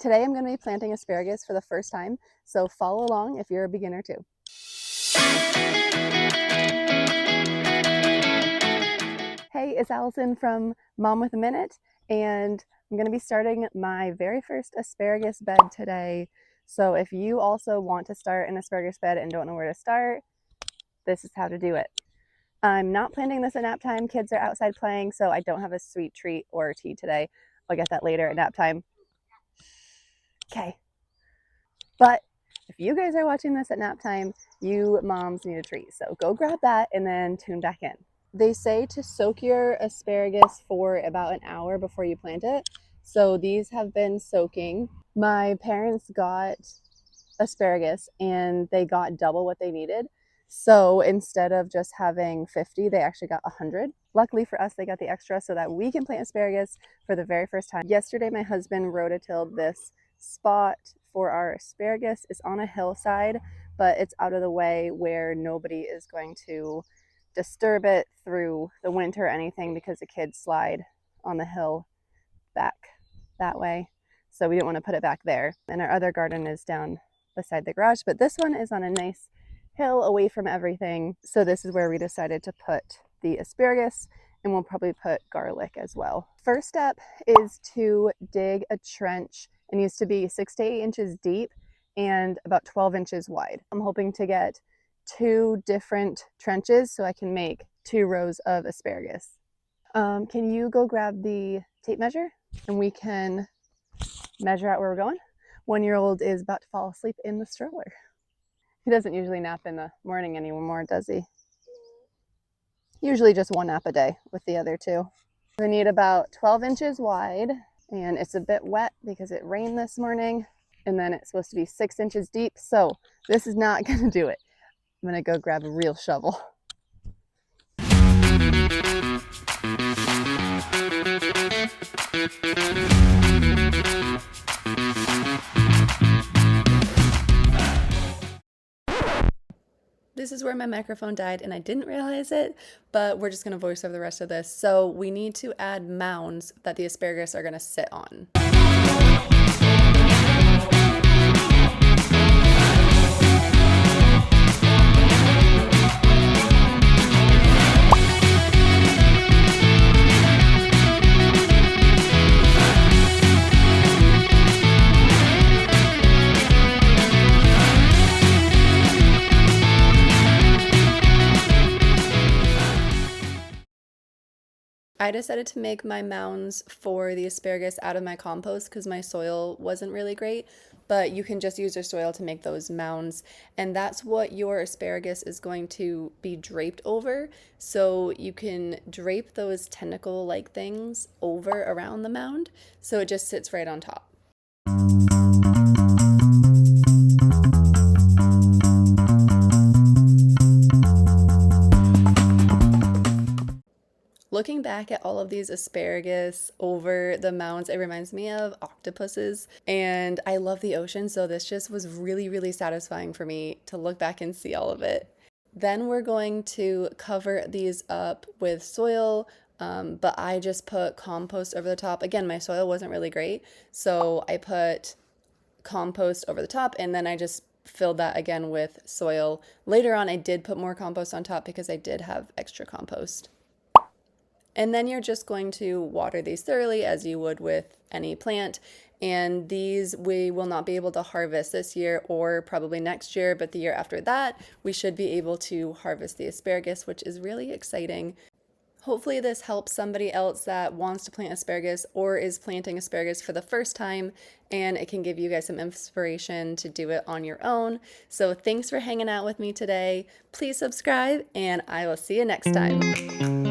Today I'm going to be planting asparagus for the first time, so follow along if you're a beginner too. Hey, it's Allison from Mom with a Minute, and I'm going to be starting my very first asparagus bed today. So if you also want to start an asparagus bed and don't know where to start, this is how to do it. I'm not planting this at nap time. Kids are outside playing, so I don't have a sweet treat or tea today. I'll get that later at nap time. Okay. But if you guys are watching this at nap time, you moms need a treat. So go grab that and then tune back in. They say to soak your asparagus for about an hour before you plant it. So these have been soaking. My parents got asparagus and they got double what they needed. So instead of just having 50, they actually got 100. Luckily for us, they got the extra so that we can plant asparagus for the very first time. Yesterday, my husband rototilled this spot for our asparagus. It's on a hillside, but it's out of the way where nobody is going to disturb it through the winter or anything because the kids slide on the hill back that way. So we didn't want to put it back there. And our other garden is down beside the garage, but this one is on a nice hill away from everything. So this is where we decided to put the asparagus, and we'll probably put garlic as well. First step is to dig a trench. It needs to be 6 to 8 inches deep and about 12 inches wide. I'm hoping to get 2 different trenches so I can make 2 rows of asparagus. Can you go grab the tape measure and we can measure out where we're going? 1-year-old is about to fall asleep in the stroller. He doesn't usually nap in the morning anymore, does he? Usually just 1 nap a day with the other 2. We need about 12 inches wide, and it's a bit wet because it rained this morning, and then it's supposed to be 6 inches deep, so this is not gonna do it. I'm gonna go grab a real shovel. This is where my microphone died and I didn't realize it, but we're just gonna voice over the rest of this. So we need to add mounds that the asparagus are gonna sit on. I decided to make my mounds for the asparagus out of my compost because my soil wasn't really great, but you can just use your soil to make those mounds, and that's what your asparagus is going to be draped over. So you can drape those tentacle-like things over around the mound so it just sits right on top. Looking back at all of these asparagus over the mounds, it reminds me of octopuses, and I love the ocean, so this just was really, really satisfying for me to look back and see all of it. Then we're going to cover these up with soil, but I just put compost over the top. Again, my soil wasn't really great, so I put compost over the top, and then I just filled that again with soil. Later on, I did put more compost on top because I did have extra compost. And then you're just going to water these thoroughly as you would with any plant. And these we will not be able to harvest this year or probably next year, but the year after that, we should be able to harvest the asparagus, which is really exciting. Hopefully this helps somebody else that wants to plant asparagus or is planting asparagus for the first time, and it can give you guys some inspiration to do it on your own. So thanks for hanging out with me today. Please subscribe, and I will see you next time.